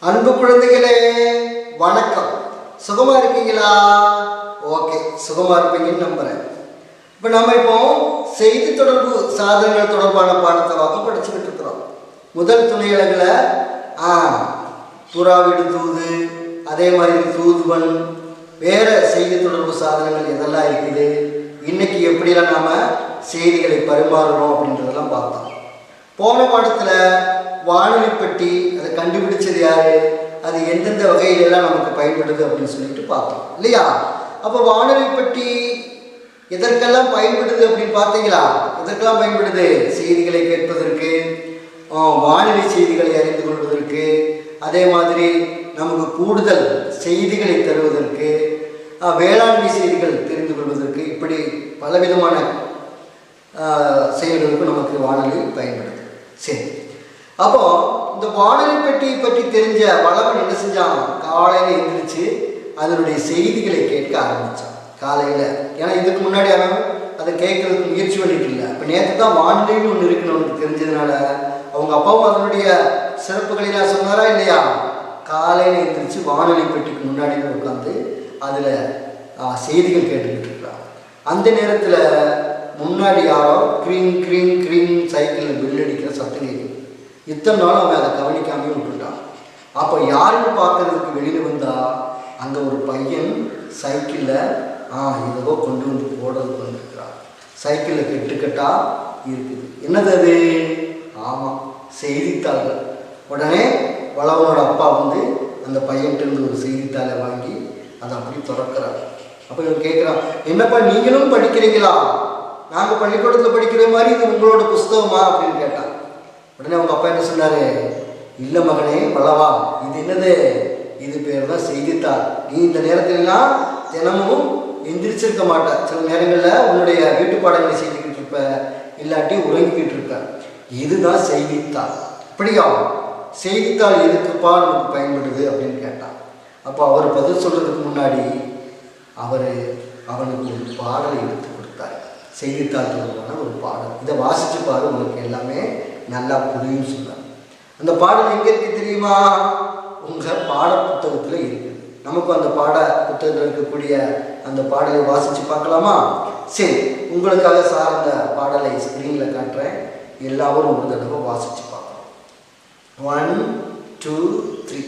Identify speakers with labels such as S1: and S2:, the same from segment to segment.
S1: அன்பு குழந்தைகளே வணக்கம். சுகமா இருக்கீங்களா? ஓகே, சுகமா இருப்பீங்கன்னு நம்புறேன். இப்போ செய்தி தொடர்பு சாதனங்கள் தொடர்பான பாடத்தை படிச்சுக்கிட்டு இருக்கிறோம். முதல் துணையலகுல புறாவிடு தூது, அதே மாதிரி தூதுவன், வேற செய்தி தொடர்பு சாதனங்கள் எதெல்லாம் இருக்குது, இன்னைக்கு எப்படிலாம் நாம செய்திகளை பரிமாறுறோம் அப்படின்றதெல்லாம் பார்த்தோம். போன பாடத்துல வானொலி பெட்டி அதை கண்டுபிடிச்சது யாரு, அது எந்தெந்த வகையிலெல்லாம் நமக்கு பயன்படுது அப்படின்னு சொல்லிட்டு பார்த்தோம் இல்லையா? அப்போ வானொலி பெட்டி எதற்கெல்லாம் பயன்படுது அப்படின்னு பார்த்தீங்களா? எதற்கெல்லாம் பயன்படுது? செய்திகளை கேட்பதற்கு, வானிலை செய்திகளை அறிந்து கொள்வதற்கு, அதே மாதிரி நமக்கு கூடுதல் செய்திகளை தருவதற்கு, வேளாண்மை செய்திகள் தெரிந்து கொள்வதற்கு, இப்படி பலவிதமான செயல்களுக்கு நமக்கு வானொலி பயன்படுது. சரி, அப்போ இந்த வானொலி பெட்டியை பற்றி தெரிஞ்ச வளவன் என்ன செஞ்சான்? காலையில் எழுந்திரிச்சு அதனுடைய செய்திகளை கேட்க ஆரம்பித்தான் காலையில். ஏன்னா இதுக்கு முன்னாடி அவன் அதை கேட்கறதுக்கு முயற்சி பண்ணிட்டு இல்லை. இப்போ நேற்று தான் வானிலைன்னு ஒன்று இருக்குன்னு அவனுக்கு தெரிஞ்சதுனால அவங்க அப்பாவும் அதனுடைய சிறப்புகளை நான் சொன்னாரா இல்லையா? காலையில் எழுந்திரிச்சு வானொலி பெட்டிக்கு முன்னாடி உட்காந்து அதில் செய்திகள் கேட்டுக்கிட்டு இருக்கிறான். அந்த நேரத்தில் முன்னாடி யாரோ க்ரீங் க்ரீங் க்ரீங் சைக்கிளில் பில் அடிக்கிற சத்தம் கேட்குது. இத்தனை நாள் அவன் அதை கவனிக்காமே விட்டுட்டான். அப்போ யாருன்னு பார்க்கறதுக்கு வெளியில் வந்தா அங்கே ஒரு பையன் சைக்கிளில் ஏதோ கொண்டு வந்து போடுறதுக்கு வந்துருக்கிறான். சைக்கிளில் கெட்டுக்கட்டா இருக்குது. என்னது அது? ஆமாம், செய்தித்தாள்கள். உடனே வளவனோட அப்பா வந்து அந்த பையன்கிட்ட ஒரு செய்தித்தாளை வாங்கி அதை அப்படி திறக்கிறார். அப்போ இவன் கேட்குறான், என்னப்பா நீங்களும் படிக்கிறீங்களா? நாங்கள் பள்ளிக்கூடத்தில் படிக்கிற மாதிரி இது உங்களோட புஸ்தகமா அப்படின்னு கேட்டான். உடனே அவங்க அப்பா என்ன சொன்னாரு? இல்லை மகனே வளவா, இது என்னது? இது பேர் தான் செய்தித்தாள். நீ இந்த நேரத்துலலாம் தினமும் எந்திரிச்சிருக்க மாட்ட. சில நேரங்களில் உன்னுடைய வீட்டு பாடங்களை செய்துக்கிட்டு இருப்ப, இல்லாட்டி உறங்கிக்கிட்டு இருக்க. இதுதான் செய்தித்தாள். அப்படியா? செய்தித்தாள் எதுக்குப்பா நமக்கு பயன்படுது அப்படின்னு கேட்டான். அப்போ அவர் பதில் சொல்றதுக்கு முன்னாடி அவனுக்கு ஒரு பாடலை எடுத்து கொடுத்தார். செய்தித்தாள் தொடர்பான ஒரு பாடல். இதை வாசிச்சு பாரு, உங்களுக்கு எல்லாமே நல்லா புரியும் சொன்னார். அந்த பாடல் எங்கே இருக்கு தெரியுமா? உங்கள் பாட புத்தகத்தில் இருக்குது. நமக்கு அந்த பாட புத்தகத்தில் இருக்கக்கூடிய அந்த பாடலை வாசித்து பார்க்கலாமா? சரி, உங்களுக்காக சார் அந்த பாடலை ஸ்க்ரீனில் காட்டுறேன். எல்லாரும் ஒரு தடவை வாசித்து பார்க்கலாம். 1 2 3.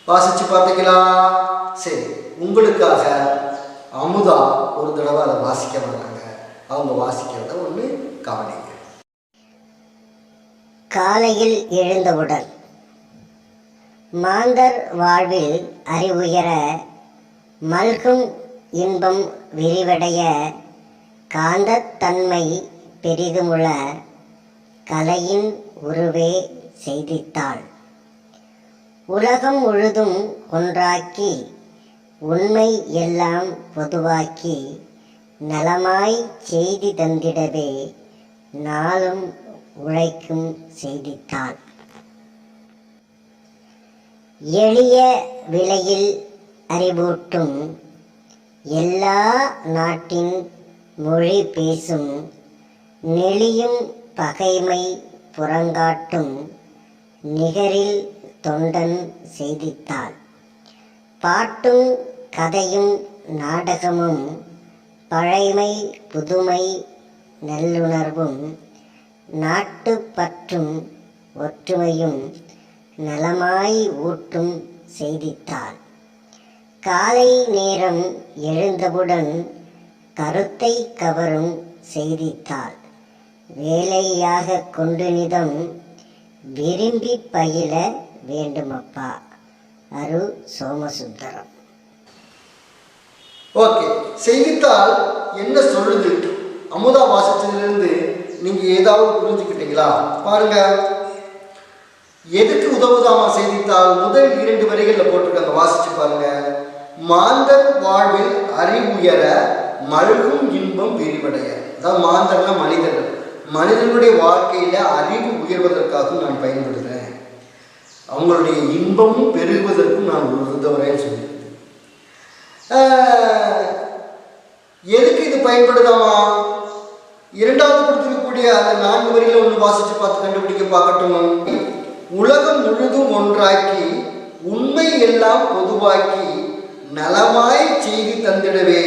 S1: வாசிச்சு பார்த்தீங்களா? சரி, உங்களுக்காக அமுதா ஒரு தடவை அதை வாசிக்க வர்றாங்க. அவங்க வாசிக்கிறத ஒன்று கவனிங்க.
S2: காலையில் எழுந்தவுடன் மாந்தர் வாழ்வில் அறிவுயர மல்கும் இன்பம் விரிவடைய காந்தத்தன்மை பெரிதுமுள்ள கலையின் உருவே செய்தித்தாள் உலகம் முழுதும் ஒன்றாக்கி உண்மை எல்லாம் பொதுவாக்கி நலமாய் செய்தி தந்திடவே நாளும் உழைக்கும் செய்தித்தாள் எளிய விலையில் அறிவூட்டும் எல்லா நாட்டின் மொழி பேசும் நெளியும் பகைமை புறங்காட்டும் நிகரில் தொண்டன் செய்தித்தாள் பாட்டும் கதையும் நாடகமும் பழைமை புதுமை நல்லுணர்வும் நாட்டுப்பற்றும் ஒற்றுமையும் நலமாய் ஊட்டும் செய்தித்தாள் காலை நேரம் எழுந்தவுடன் கருத்தை கவரும் செய்தித்தாள் வேலையாக கொண்டு நிதம் விரும்பி பயில வேண்டுமப்பா. அரு சோமசுந்தரம்.
S1: ஓகே, செய்தித்தாள் என்ன சொல்லுது? அமுதா வாசிச்சதிலிருந்து நீங்க ஏதாவது புரிஞ்சுக்கிட்டீங்களா? பாருங்க, எதுக்கு உதவுதாமா செய்தித்தாள்? முதல் 2 வரிகளில் போட்டிருக்காங்க, வாசிச்சு பாருங்க. மாந்தர் வாழ்வில் அறிவுயர மல்கும் இன்பம் விரிவடைய. அதாவது மாந்தர்னா மனிதர்கள், மனிதனுடைய வாழ்க்கையில அறிவு உயர்வதற்காகவும் நான் பயன்படுகிறேன், அவங்களுடைய இன்பமும் பெருகுவதற்கும் நான் உதவுறேன்னு சொல்லியிருக்கேன். எதுக்கு இது பயன்படுதாமா? 2வது கொடுத்துருக்கக்கூடிய அந்த 4 வரிகளை ஒன்று வாசிச்சு பார்த்து கண்டுபிடிக்க பார்க்கட்டும். உலகம் முழுதும் ஒன்றாக்கி உண்மை எல்லாம் பொதுவாக்கி நலமாய் செய்தி தந்திடவே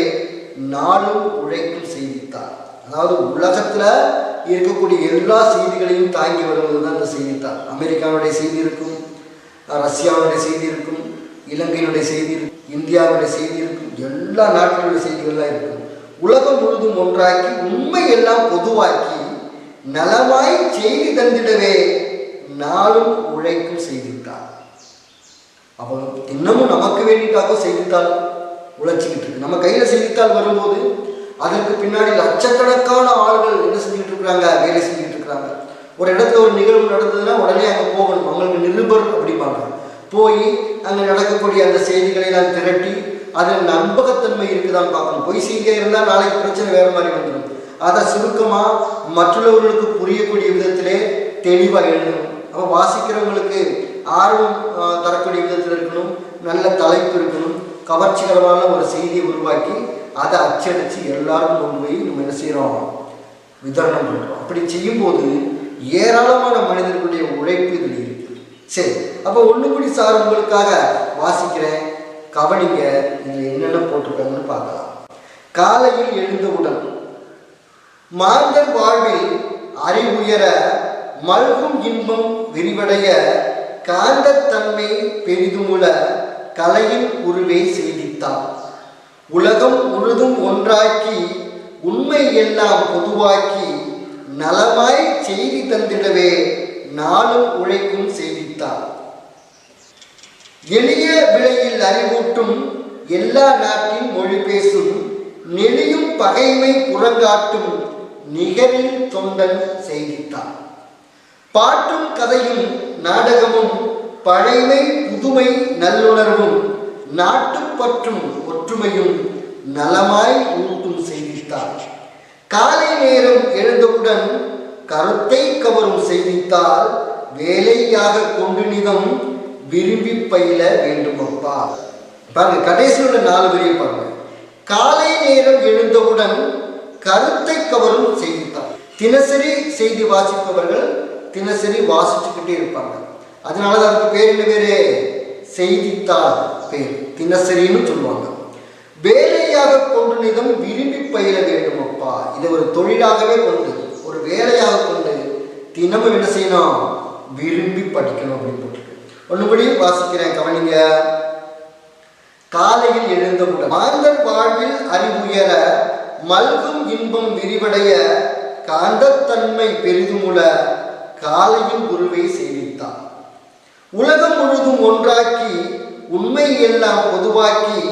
S1: நாளும் உழைக்கும் செய்தித்தாள். அதாவது உலகத்துல இருக்கக்கூடிய எல்லா செய்திகளையும் தாங்கி வருவது தான் இந்த செய்தித்தாள். அமெரிக்காவுடைய செய்தி இருக்கும், ரஷ்யாவுடைய செய்தி இருக்கும், இலங்கையினுடைய செய்தி இருக்கும், இந்தியாவுடைய செய்தி இருக்கும், எல்லா நாட்டினுடைய செய்திகள்லாம் இருக்கும். உலகம் முழுதும் ஒன்றாக்கி உண்மை எல்லாம் பொதுவாக்கி நலமாய் செய்தி தந்திடவே நாளும் உழைக்கும் செய்தித்தாள். அப்போ இன்னமும் நமக்கு வேண்டிட்டாக செய்தித்தாள் உழைச்சிக்கிட்டு இருக்கு. நம்ம கையில செய்தித்தாள் வரும்போது அதற்கு பின்னாடி லட்சக்கணக்கான ஆள்கள் என்ன செஞ்சுட்டு இருக்கிறாங்க, வேலை செஞ்சுட்டு இருக்கிறாங்க. ஒரு இடத்துல ஒரு நிகழ்வு நடந்ததுன்னா உடனே அங்கே போகணும், அவங்களுக்கு நிருபர் அப்படிம்பாங்க. போய் அங்கே நடக்கக்கூடிய அந்த செய்திகளை நான் திரட்டி அதில் நம்பகத்தன்மை இருக்குதான்னு பார்க்கணும். பொய் செய்தியாக இருந்தால் நாளைக்கு பிரச்சனை வேறு மாதிரி வந்துடும். அதை சுருக்கமாக மற்றவர்களுக்கு புரியக்கூடிய விதத்திலே தெளிவாக எழுதணும். அப்போ வாசிக்கிறவங்களுக்கு ஆர்வம் தரக்கூடிய விதத்தில் இருக்கணும், நல்ல தலைப்பு இருக்கணும், கவர்ச்சிகரமான ஒரு செய்தியை உருவாக்கி அதை அச்சடித்து எல்லாரும் கொண்டு போய் நம்ம என்ன செய்கிறோம், விதரணம் பண்ணுறோம். அப்படி செய்யும்போது ஏராளமான மனிதர்களுடைய உழைப்பு இதில் இருக்குது. சரி, அப்போ ஒன்றுபடி சார் உங்களுக்காக வாசிக்கிறேன், கவனிங்க. இதில் என்னென்ன போட்டிருக்காங்கன்னு பார்க்கலாம். காலையில் எழுந்தவுடன் மாந்தர் வாழ்வில் அறிவுயர மல்கும் இன்பம் விரிவடைய காந்தத்தன்மை பெரிதுமுல கலையின் உருவை செய்தித்தாள் உலகம் முழுதும் ஒன்றாக்கி உண்மை எல்லாம் பொதுவாக்கி நலமாய் செய்தி தந்திடவே நாளும் உழைக்கும் செய்தித்தாள் எளிய விலையில் அறிவூட்டும் எல்லா நாட்டின் மொழி பேசும் நெளியும் பகைமை புறங்காட்டும் நிகரில் தொண்டன் செய்தித்தாள் பாட்டும் கதையும் நாடகமும் பழைமை புதுமை நல்லுணர்வும் நாட்டுப்பற்றும் ஒற்றுமையும் நலமாய் ஊட்டும் செய்தித்தாள் காலை நேரம் எழுந்தவுடன் கருத்தை கவரும் செய்தித்தாள் வேலையாக கொண்டு நிதம் விரும்பி பயில வேண்டுமப்பா. பாருங்க, கடைசியில் உள்ள 4 வரியை பாருங்க. காலை நேரம் எழுந்தவுடன் கருத்தை கவரும் செய்தித்தாள். தினசரி செய்தி வாசிப்பவர்கள் தினசரி வாசிச்சுக்கிட்டே இருப்பாங்க. அதனால அதுக்கு பேர் என்ன பேரு? செய்தித்தாள் பேர், தினசரின்னு சொல்லுவாங்க. வேலையாக கொண்டு நிதம் விரும்பி பயில வேண்டுமப்பா. இதை ஒரு தொழிலாகவே கொண்டு, ஒரு வேலையாக கொண்டு தினமும் என்ன செய்யணும், விரும்பி படிக்கணும் அப்படின்னு போட்டு. ஒன்றுபடி வாசிக்கிறேன், கவனிங்க. காலையில் எழுந்தவுடன் மாந்தர் வாழ்வில் அறிவுயர மல்கும் இன்பம் விரிவடைய காந்தத்தன்மை பெரிதுமுல காலையின் குருவை செய்வித்தார். உலகம் முழுதும் ஒன்றாக்கி உண்மை எல்லாம் பொதுவாக்கி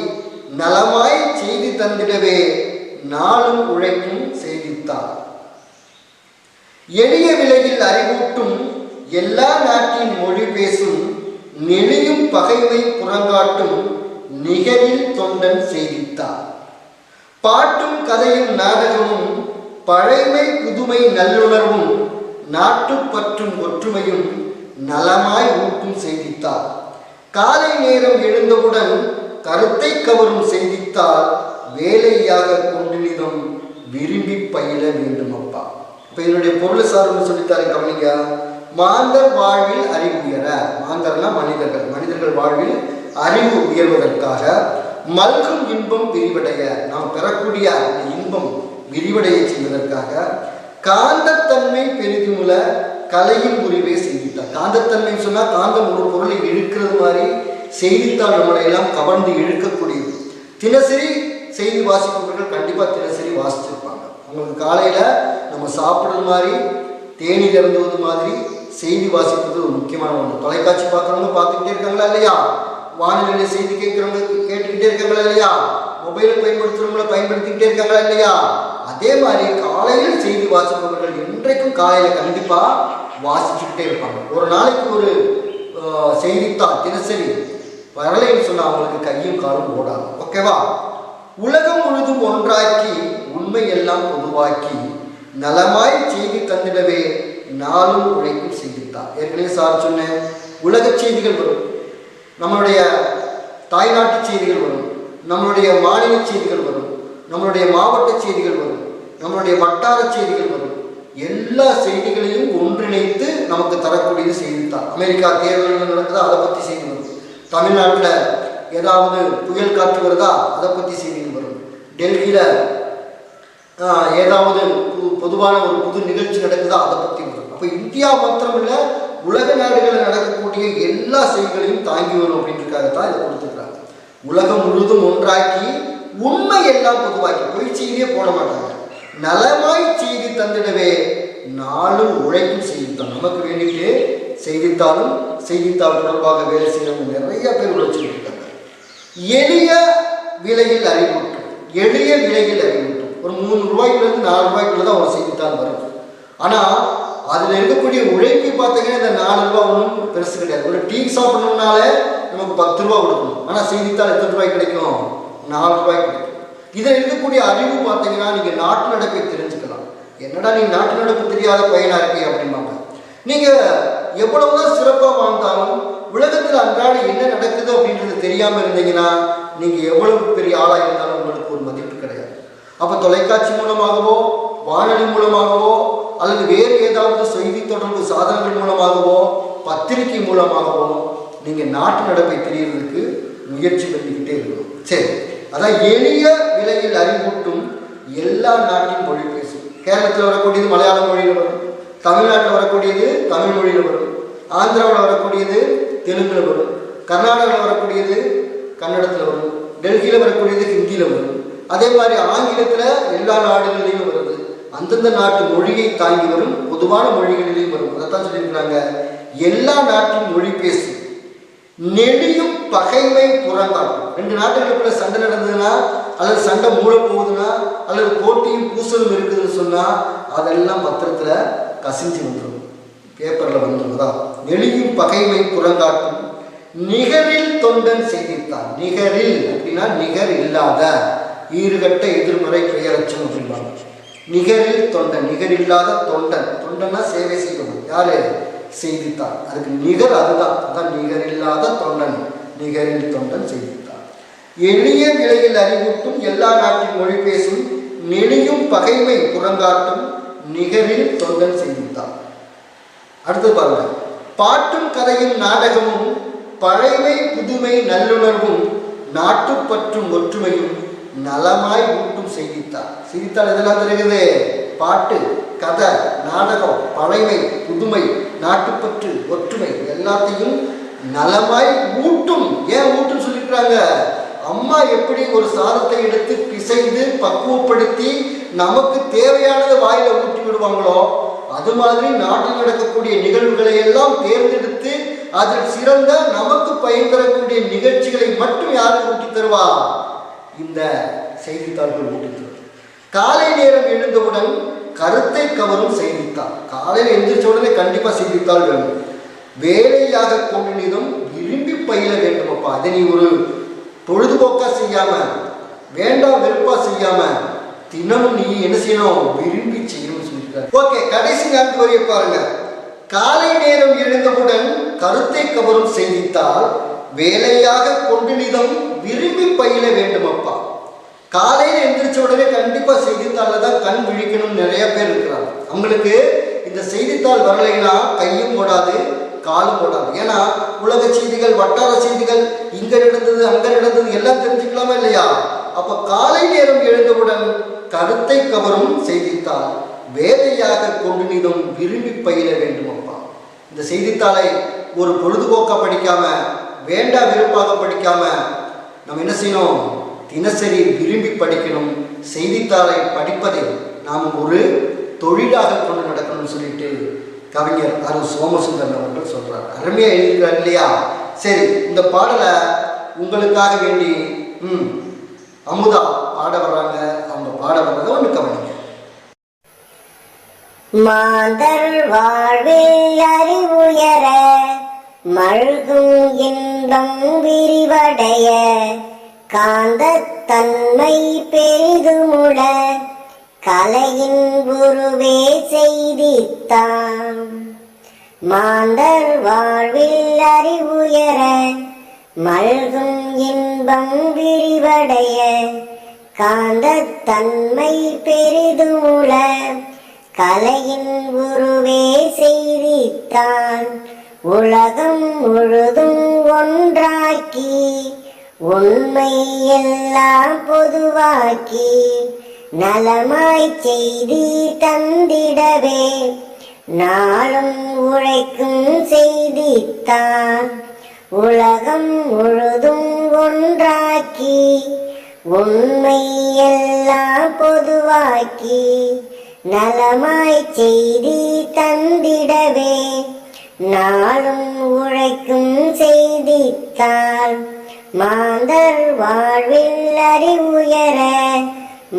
S1: நலமாய் செய்தி தந்திடவே நாளும் உழைக்கும் செய்தித்தார். எளிய விலையில் அறிவூட்டும் எல்லா நாட்டின் மொழி பேசும் நெளியும் பகைமை புறங்காட்டும் நிகரில் தொண்டன் செய்தித்தார். பாட்டும் கதையும் நாடகமும் பழைமை புதுமை நல்லுணர்வும் நாட்டுப்பற்றும் ஒற்றுமையும் நலமாய் ஊட்டும் செய்தித்தார். காலை நேரம் எழுந்தவுடன் கருத்தை கவரும் செய்தித்தால் வேலையாக கொண்டினிதம் விரும்பி பயில வேண்டும் அப்பா. இப்ப இதனுடைய பொருள் சார்ந்து சொல்லித்தாரு, கவனிங்க. மாந்தர் வாழ்வில் அறிவு உயர, மாந்தர்னா மனிதர்கள், மனிதர்கள் வாழ்வில் அறிவு உயர்வதற்காக மல்கும் இன்பம் விரிவடைய, நாம் பெறக்கூடிய இன்பம் விரிவடைய செய்வதற்காக காந்தத்தன்மை பெரிதுமுல கலையின் உரிவை செய்தித்தார். காந்தத்தன்மை சொன்னா காந்தம் ஒரு பொருளை இழுக்கிறது மாதிரி செய்தித்தாள் நம்மளை எல்லாம் கவர்ந்து இழுக்கக்கூடியது. தினசரி செய்தி வாசிப்பவர்கள் கண்டிப்பா தினசரி வாசிச்சிருப்பாங்க. அவங்களுக்கு காலையில நம்ம சாப்பிடுறது மாதிரி தேநீர் இறந்துவது மாதிரி செய்தி வாசிப்பது ஒரு முக்கியமான ஒன்று. தொலைக்காட்சி பார்க்குறவங்க பார்த்துக்கிட்டே இருக்காங்களா இல்லையா? வானிலை செய்தி கேட்குறவங்க கேட்டுக்கிட்டே இருக்காங்களா இல்லையா? மொபைலை பயன்படுத்துறவங்கள பயன்படுத்திக்கிட்டே இருக்காங்களா இல்லையா? அதே மாதிரி காலையில் செய்தி வாசிப்பவர்கள் இன்றைக்கும் காலையில கண்டிப்பா வாசிச்சுக்கிட்டே இருப்பாங்க. ஒரு நாளைக்கு ஒரு செய்தித்தாள் தினசரி வரலைன்னு சொன்னா அவங்களுக்கு கையும் காலும் ஓடாது. ஓகேவா? உலகம் முழுதும் ஒன்றாக்கி உண்மை எல்லாம் பொதுவாக்கி நலமாய் செய்தி தந்திடவே நாளும் உழைக்கும் செய்தித்தார். ஏற்கனவே சார் சொன்னேன், உலக செய்திகள் வரும், நம்மளுடைய தாய்நாட்டு செய்திகள் வரும், நம்மளுடைய மாநில செய்திகள் வரும், நம்மளுடைய மாவட்ட செய்திகள் வரும், நம்மளுடைய வட்டார செய்திகள் வரும். எல்லா செய்திகளையும் ஒன்றிணைத்து நமக்கு தரக்கூடியது செய்தித்தாள். அமெரிக்கா தேர்தல்கள் நடக்குதா, அதை பற்றி செய்தி வரும். தமிழ்நாட்டில் ஏதாவது புயல் காற்று வருதா, அதை பற்றி செய்திகள் வரும். டெல்லியில் ஏதாவது பொதுவான ஒரு புது நிகழ்ச்சி நடக்குதா, அதை பற்றி வரும். அப்போ இந்தியா மாத்திரமில்லை, உலக நாடுகளில் நடக்கக்கூடிய எல்லா செய்திகளையும் தாங்கி வரும் அப்படின்றதுக்காகத்தான் இதை கொடுத்துருக்காங்க. உலகம் முழுதும் ஒன்றாக்கி உண்மை எல்லாம் பொதுவாக்கி, பொய் செய்தியே போட மாட்டாங்க. நலமாய் செய்தி தந்திடவே நாளும் உழைக்கும் செய்தித்தாள். நமக்கு வேண்டிட்டு செய்தித்தாளும் செய்தித்தாள் தொடர்பாக வேலை செய்யறவங்க நிறைய பேர் உழைச்சிட்டு இருக்காங்க. எளிய விலையில் அறிவூட்டும், எளிய விலையில் அறிவூட்டும். ஒரு 3 ரூபாய்க்குலேருந்து 4 ரூபாய்க்குள்ள தான் ஒரு செய்தித்தாள் வரும். ஆனால் அதில் இருக்கக்கூடிய உழைப்பு பார்த்தீங்கன்னா இந்த 4 ரூபா ஒன்றும் பெருசு கிடையாது. ஒரு டீ சாப்பிடணும்னாலே நமக்கு 10 ரூபா கொடுக்கணும். ஆனால் செய்தித்தாள் எத்தனை ரூபாய்க்கு கிடைக்கும்? 4 ரூபாய்க்கு கிடைக்கும். இதில் இருக்கக்கூடிய அறிவு பார்த்தீங்கன்னா நீங்கள் நாட்டு நடப்பை தெரிஞ்சுக்கலாம். என்னடா நீ நாட்டு நடப்பு தெரியாத பையனா இருக்கே அப்படிம்பாங்க. நீங்கள் எவ்வளவுதான் சிறப்பாக வாழ்ந்தாலும் உலகத்தில் அன்றாட என்ன நடக்குது அப்படின்றது தெரியாமல் இருந்தீங்கன்னா நீங்கள் எவ்வளவு பெரிய ஆளாக இருந்தாலும் உங்களுக்கு ஒரு மதிப்பு கிடையாது. அப்போ தொலைக்காட்சி மூலமாகவோ வானொலி மூலமாகவோ அல்லது வேறு ஏதாவது செய்தி தொடர்பு சாதனங்கள் மூலமாகவோ பத்திரிகை மூலமாகவோ நீங்கள் நாட்டு நடப்பை தெரியறதுக்கு முயற்சி பண்ணிக்கிட்டே இருக்கணும். சரி, அதான் எளிய விலையில் அறிவூட்டும் எல்லா நாட்டின் மொழி பேசும். கேரளத்தில் வரக்கூடியது மலையாள மொழியில் வரும், தமிழ்நாட்டில் வரக்கூடியது தமிழ் மொழியில் வரும், ஆந்திராவில் வரக்கூடியது தெலுங்கில் வரும், கர்நாடகாவில் வரக்கூடியது கன்னடத்தில் வரும், டெல்லியில் வரக்கூடியது ஹிந்தியில் வரும். அதே மாதிரி ஆங்கிலத்தில் எல்லா நாடுகளிலையும் வருது. அந்தந்த நாட்டு மொழியை தாங்கி வரும், பொதுவான மொழிகளிலையும் வரும். அதைத்தான் சொல்லியிருக்கிறாங்க, எல்லா நாட்டின் மொழி பேசும் நெடியும் பகைமை புறங்காட்டும். 2 நாட்டுகளுக்குள்ள சண்டை நடந்ததுன்னா அல்லது சண்டை மூட போகுதுன்னா அல்லது போட்டியும் பூசலும் இருக்குதுன்னு சொன்னால் அதெல்லாம் பத்திரத்தில் கசிஞ்சு வந்துடும், பேப்பரில் வந்துடும். தான் நெடியும் பகைமை புறங்காட்டும் நிகரில் தொண்டன் செய்தித்தான். நிகரில் அப்படின்னா நிகர் இல்லாத, ஈறுகட்ட எதிர்மறை பெயரச்சம் அப்படின்பாங்க. நிகரில் தொண்டன், நிகர் இல்லாத தொண்டன். தொண்டன்னா சேவை செய்யணும். யாரு? செய்தித்தான். அதுக்கு நிகர் அதுதான். அதான் நிகர் இல்லாத தொண்டன், நிகரில் தொண்டன் செய்தித்தான். எளிய விலையில் அறிவூட்டும் எல்லா நாட்டின் மொழி பேசும் நெளியும் பகைமை புறங்காட்டும் நிகரில் தொண்டன் செய்தித்தான். அடுத்து பாருங்க, பாட்டும் கதையும் நாடகமும் பழைமை புதுமை நல்லுணர்வும் நாட்டுப்பற்றும் ஒற்றுமையும் நலமாய் ஊட்டும் செய்தித்தாள். செய்தித்தாள் இதெல்லாம் தெரியுது. பாட்டு, கதை, நாடகம், பழைமை, புதுமை, நாட்டுப்பற்று, ஒற்றுமை எல்லாத்தையும் நலமாய் ஊட்டும். ஏன் ஊட்டும் சொல்லிக்கிறாங்க? அம்மா எப்படி ஒரு சாதத்தை எடுத்து பிசைந்து பக்குவப்படுத்தி நமக்கு தேவையானதை வாயில ஊட்டி விடுவாங்களோ, அது மாதிரி நாட்டில் நடக்கக்கூடிய நிகழ்வுகளை எல்லாம் தேர்ந்தெடுத்து அதில் சிறந்த நமக்கு பயன் தரக்கூடிய நிகழ்ச்சிகளை மட்டும் யாருக்கு ஊட்டி தருவா? இந்த செய்தித்தாள்கள் ஊட்டி தரும். காலை நேரம் எழுந்தவுடன் கருத்தை கவரும் செய்தித்தாள். காலையில் எழுந்திரிச்ச உடனே கண்டிப்பா செய்தித்தாள் வேணும். வேலையாக கொண்டினும் விரும்பி பயில வேண்டும். அப்பா, அதை நீ ஒரு பொழுதுபோக்கா செய்யாம, வேண்டாம் வெறுப்பா செய்யாம, தினமும் நீ என்ன செய்யணும்? விரும்பி செய்யணும்னு சொல்லியிருக்காரு. ஓகே, கடைசி 4 வரியை பாருங்க. காலை நேரம் எழுந்தவுடன் கருத்தை கவரும் செய்தித்தாள் வேலையாக கொண்டினும் விரும்பி பயில வேண்டும். அப்பா, காலையில் எந்திரிச்ச உடனே கண்டிப்பா செய்தித்தாள்ல தான் கண் விழிக்கணும். நிறைய பேர் இருக்கிறாங்க. அவங்களுக்கு இந்த செய்தித்தாள் வரலைன்னா கையும் ஓடாது, காலும் ஓடாது. ஏன்னா உலக செய்திகள், வட்டார செய்திகள், இங்க நடந்தது அங்க நடந்தது எல்லாம் தெரிஞ்சுக்கலாமா இல்லையா? அப்ப காலை நேரம் எழுந்தவுடன் கருத்தை கவரும் செய்தித்தாள் வேலையாக கொண்டினும் விரும்பி பயில வேண்டும். அப்பா, இந்த செய்தித்தாளை ஒரு பொழுதுபோக்கா படிக்காம, வேண்டா விருப்பாக படிக்காம நம்ம என்ன செய்யணும்? தினசரி விரும்பி படிக்கணும். செய்தித்தாளை படிப்பதை நாம் ஒரு தொழிலாக கொண்டு நடக்கணும்னு சொல்லிட்டு கவிஞர் அரு சோமசுந்தரன் அவர்கள் சொல்றார். அருமையா எழுதிக்கிறார் இல்லையா? சரி, இந்த பாடலை உங்களுக்காக வேண்டி அமுதா பாட வர்றாங்க. அவங்க பாட வர்றதை ஒன்று கவனிங்க.
S2: மாந்தர் வாழ்வில் அறிவுயர மழ்கும் இன்பம் விரிவடைய காந்தத்தன்மை பெரிதுமுள கலையின் குருவே செய்தித்தான். மாந்தர் வாழ்வில் அறிவுயர மழ்கும் இன்பம் விரிவடைய காந்தத்தன்மை பெரிதுமுள கலையின் குருவே செய்தித்தான். உலகம் முழுதும் ஒன்றாக்கி உண்மை எல்லாம் பொதுவாக்கி நலமாய் செய்தி தந்திடவே நாளும் உழைக்கும் செய்தித்தான். உலகம் முழுதும் ஒன்றாக்கி உண்மை எல்லாம் பொதுவாக்கி நலமாய் செய்தி தந்திடவே நாளும் உழைக்கும் செய்தித்தாள். மாந்தர் வாழ்வில் அறிவுயர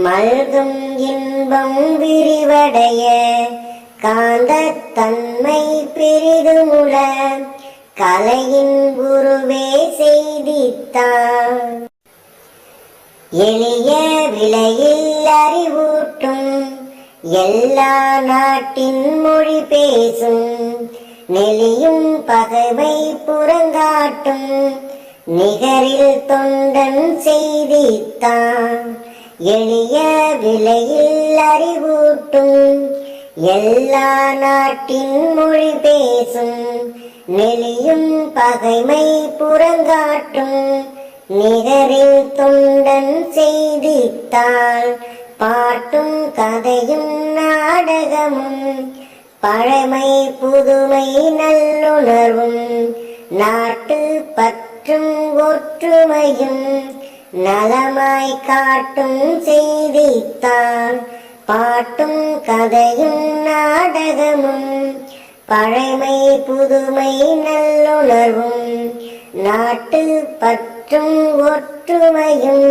S2: மல்கும் இன்பம் விரிவடைய காந்தத்தன்மை பெரிதுமுள கலையின் குருவே செய்தித்தாள். எளிய விலையில் அறிவூட்டும் எல்லா நாட்டின் மொழி பேசும் நெளியும் பகைமை புறங்காட்டும் நிகரில் தொண்டன் செய்தித்தான். எளிய விலையில் அறிவூட்டும் எல்லா நாட்டின் மொழி பேசும் நெளியும் பகைமை புறங்காட்டும் நிகரில் தொண்டன் செய்தித்தாள். பாட்டும் கதையும் நாடகமும் பழமை புதுமை நல்லுணர்வும் நாட்டு பற்றும் ஒற்றுமையும் நலமாய் காட்டும் செய்தித்தாள். பாட்டும் கதையும் நாடகமும் பழமை புதுமை நல்லுணர்வும் நாட்டு பற்றும் ஒற்றுமையும்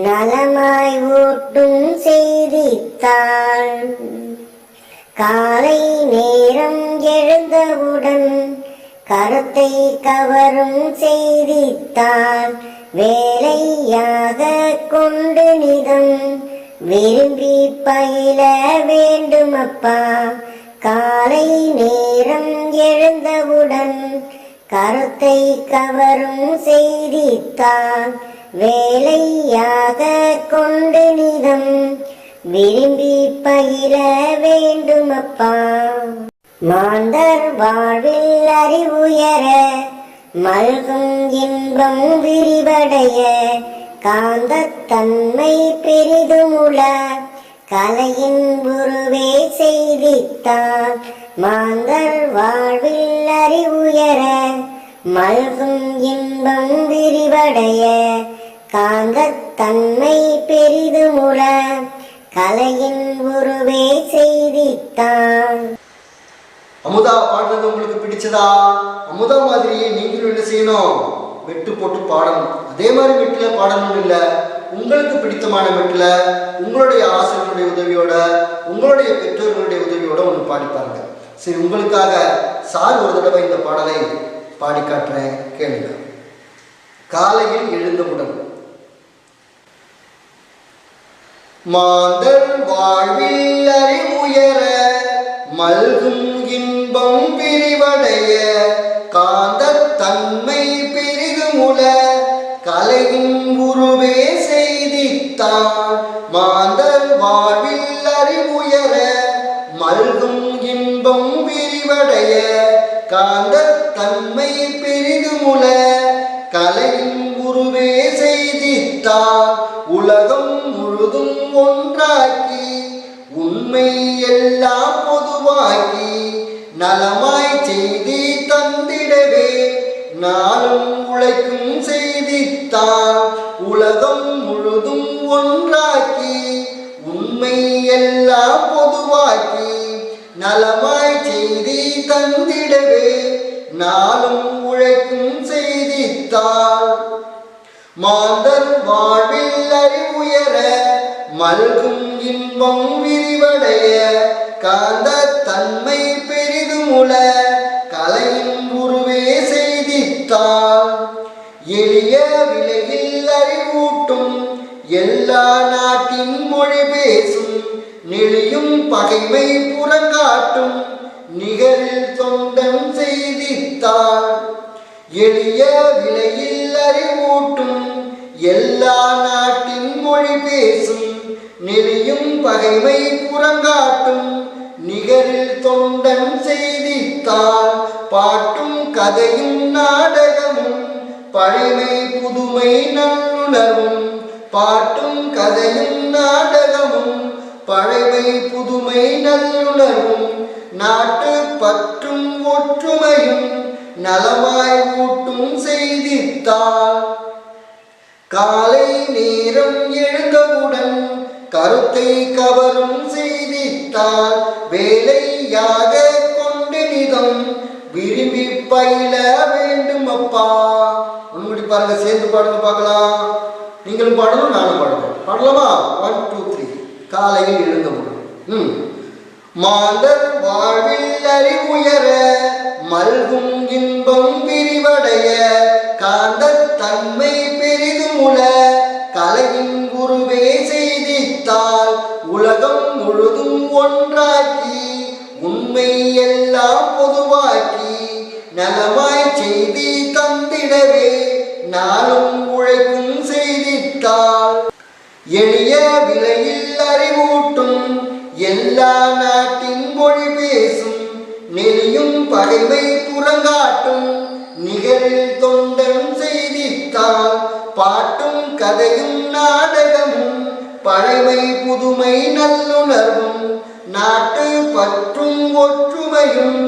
S2: நலமாய் ஊட்டும் செய்தித்தாள். காலை நேரம் எழுந்தவுடன் கருத்தை கவரும் செய்தித்தாள். வேலையாக கொண்டு நிதம் விரும்பி பயில வேண்டுமப்பா. காலை நேரம் எழுந்தவுடன் கருத்தை கவரும் செய்தித்தாள். வேலையாக கொண்டு நிதம் விரும்பி பயில வேண்டுமப்பா. மாந்தர் வாழ்வில் அறிவுயர மல்கும் இன்பம் விரிவடைய காந்தத்தன்மை பெரிதுமுள கலையின் குருவே செய்தித்தாள். மாந்தர் வாழ்வில் அறிவுயர மல்கும் இன்பம் விரிவடைய காந்தத்தன்மை பெரிதுமுள கலையின் உருவே செய்தித்தான்.
S1: அமுதா பாடுறது உங்களுக்கு பிடிச்சதா? அமுதா மாதிரியே நீங்களும் என்ன செய்யணும்? மெட்டு போட்டு பாடணும். அதே மாதிரி மெட்டில் பாடணும் இல்லை, உங்களுக்கு பிடித்தமான மெட்டில் உங்களுடைய ஆசிரியர்களுடைய உதவியோட உங்களுடைய பெற்றோர்களுடைய உதவியோட ஒன்று பாடி பாருங்க. சரி, உங்களுக்காக சார் ஒரு தடவை இந்த பாடலை பாடி காட்டுறேன், கேளுங்க. காலையில் எழுந்தவுடன் மாந்தர் வாழ்வில் அறிவுயர மல்கும் இன்பம் விரிவடைய காந்தத்தன்மை பெரிதுமுள கலையின் உருவே செய்தித்தான். மாந்தர் வாழ்வில் அறிவுயர மல்கும் இன்பம் விரிவடைய காந்தத்தன்மை பெரிதுமுள கலையின் உருவே செய்தித்தான். உலகம் முழுதும் ஒன்றாக்கி உண்மை எல்லாம் பொதுவாக்கி நலமாய் செய்தி தந்திடவே நாளும் உழைக்கும் செய்தித்தான். உலகம் முழுதும் ஒன்றாக்கி உண்மை எல்லாம் பொதுவாக்கி நலமாய் செய்தி தந்திடவே நாளும் உழைக்கும் செய்தித்தான். மாந்தர் வாழ்வில் அறிவுயர மல்கும் இன்பம் விரிவடைய காந்தத்தன்மை பெரிதுமுள கலையின் உருவே செய்தித்தான். எளிய விலையில் அறிவூட்டும் எல்லா நாட்டின் மொழி பேசும் நெளியும் பகைமை புறங்காட்டும் நிகரில் தொண்டன் செய்தித்தான். எளிய விலையில் அறிவூட்டும் எல்லா நாட்டின் மொழி பேசும் நெளியும் பகைமை புறங்காட்டும் நிகரில் தொண்டன் செய்தித்தான். பாட்டும் கதையும் நாடகமும் பழைமை புதுமை நல்லுணர்வும் பாட்டும் கதையும் நாடகமும் பழைமை புதுமை நல்லுணர்வும் நாட்டு பற்றும் ஒற்றுமையும் நலமாய் ஊட்டும் செய்தித்தான். காலை நேரம் எழுந்தவுடன் கருத்தை கவரும் செய்தித்தால் வேலையாக கொண்டு நிதம் விரும்பி பயில வேண்டும் அப்பா. முன்முடி பாருங்க, சேர்ந்து பாடுங்க பார்க்கலாம். நீங்களும் பாடணும், நானும் பாடணும். பாடலாமா? 1 2 3. காலையில் எழுந்தவுடன் மாந்தர் வாழ்வில் அறிவுயர மல்கும் இன்பம் விரிவடைய காந்தத்தன்மை பெரிதுமுள கலையின் குருவே செய்தித்தால் உலகம் முழுதும் ஒன்றாக்கி உண்மை எல்லாம் பொதுவாக்கி நலமாய் செய்தி தந்திடவே நாளும் உழைக்கும் செய்தித்தால் எளிய விலையில் அறிவூட்டும் எல்லா நாட்டின் மொழி பேசும் நெறியும் பகைமை புறங்காட்டும் நிகரில் தொண்டன் செய்தித்தால் பாட்டும் கதையும் நாடகமும் பழைமை புதுமை நல்லுணர்வும் நாட்டு பற்றும் ஒற்றுமையும்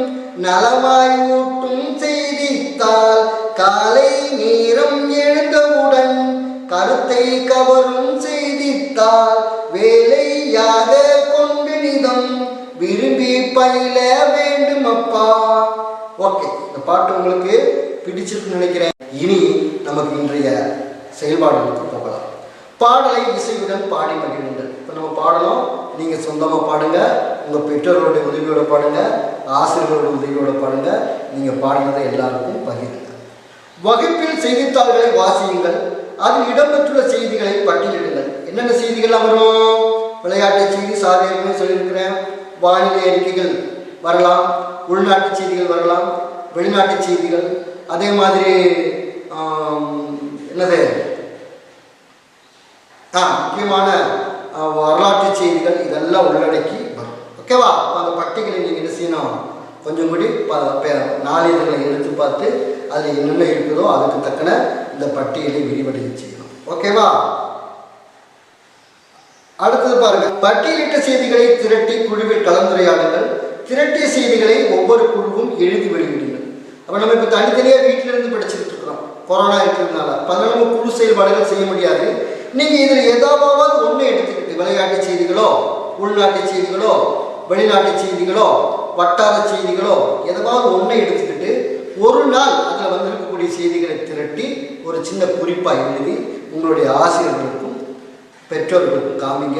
S1: நலமாய் ஊட்டும் செய்தித்தால் காலை நேரம் எழுந்தவுடன் கருத்தை கவரும் செய்தித்தால் வேலையாக கொண்டு நிதம் விரும்பி பயில வேண்டும் அப்பா. ஓகே, இந்த பாட்டு உங்களுக்கு பிடிச்சிருக்குன்னு நினைக்கிறேன். இனி நமக்கு இன்றைய செயல்பாடுகளுக்கு போகலாம். பாடலை இசையுடன் பாடி மகிழுங்கள். இப்போ நம்ம பாடலாம், நீங்கள் சொந்தமாக பாடுங்க, உங்கள் பெற்றோர்களுடைய உதவியோட பாடுங்க, ஆசிரியர்களுடைய உதவியோட பாடுங்க. நீங்கள் பாடினதை எல்லாருக்கும் பகிருங்க. வகுப்பில் செய்தித்தாள்களை வாசியுங்கள், அதில் இடம்பெற்றுள்ள செய்திகளை பட்டியலிடுங்கள். என்னென்ன செய்திகள்லாம் வரும்? விளையாட்டு செய்தி சாதனைகளும் சொல்லியிருக்கிறேன். வானிலை அறிக்கைகள் வரலாம், உள்நாட்டு செய்திகள் வரலாம், வெளிநாட்டு செய்திகள், அதே மாதிரி என்னது முக்கியமான வரலாற்று செய்திகள், இதெல்லாம் உள்ளடக்கி வரும். ஓகேவா? அந்த பட்டியலை நீங்கள் என்ன செய்யணும், கொஞ்சம் கூடி நாளிதழ்களை எடுத்து பார்த்து அதில் என்னென்ன இருக்குதோ அதுக்கு தக்கன இந்த பட்டியலை விரிவடைய செய்யணும். ஓகேவா? அடுத்தது பாருங்க, பட்டியலிட்ட செய்திகளை திரட்டி குழுவில் கலந்துரையாடுங்கள். திரட்டிய செய்திகளை ஒவ்வொரு குழுவும் எழுதி வெளியிடுங்கள். அப்போ நம்ம இப்போ தனித்தனியாக வீட்டில இருந்து படிச்சுக்கிட்டு இருக்கிறோம் கொரோனா இருக்கிறதுனால. அதனால நம்ம குழு செயல்பாடுகள் செய்ய முடியாது. நீங்கள் இதில் ஏதாவது ஒன்று எடுத்துக்கிட்டு விளையாட்டு செய்திகளோ, உள்நாட்டு செய்திகளோ, வெளிநாட்டு செய்திகளோ, வட்டார செய்திகளோ ஏதாவது ஒன்றை எடுத்துக்கிட்டு ஒரு நாள் அதில் வந்திருக்கக்கூடிய செய்திகளை திரட்டி ஒரு சின்ன குறிப்பாக எழுதி உங்களுடைய ஆசிரியர்களுக்கும் பெற்றோர்களுக்கும் காமிங்க,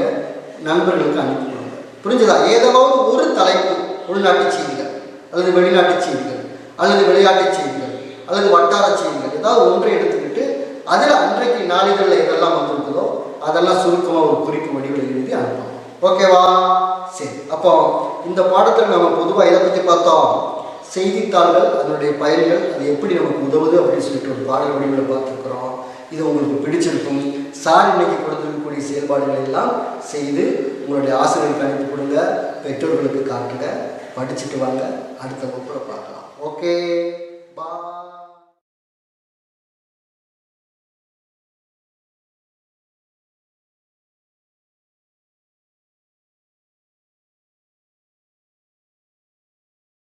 S1: நண்பர்களுக்கு அனுப்பி கொடுங்க. புரிஞ்சதா? ஏதாவது ஒரு தலைப்பு, உள்நாட்டு செய்திகள் அல்லது வெளிநாட்டு செய்திகள் அல்லது விளையாட்டு செய்திகள் அல்லது வட்டார செய்திகள் ஏதாவது ஒன்றை எடுத்துக்கிட்டு அதில் அன்றைக்கு நாளிதழில் எதெல்லாம் வந்திருக்குதோ அதெல்லாம் சுருக்கமாக ஒரு குறிப்பு வடிவில் எழுதி அனுப்பணும். ஓகேவா? சரி. அப்போ இந்த பாடத்தில் நம்ம பொதுவாக இதை பற்றி பார்த்தோம். செய்தித்தாள்கள், அதனுடைய பயன்கள், அது எப்படி நமக்கு உதவுது அப்படின்னு சொல்லிட்டு ஒரு பாடல் வடிவில் பார்த்துருக்குறோம். இது உங்களுக்கு பிடிச்சிருக்கும். சார் இன்னைக்கு கொடுத்துருக்கக்கூடிய செயல்பாடுகளை எல்லாம் செய்து உங்களுடைய ஆசிரியர்களுக்கு அனுப்பி கொடுங்க, பெற்றோர்களுக்கு காட்டுங்க, படிச்சுட்டு வாங்க. அடுத்த வகுப்பில் பார்க்கலாம். ஓகே, பாய்.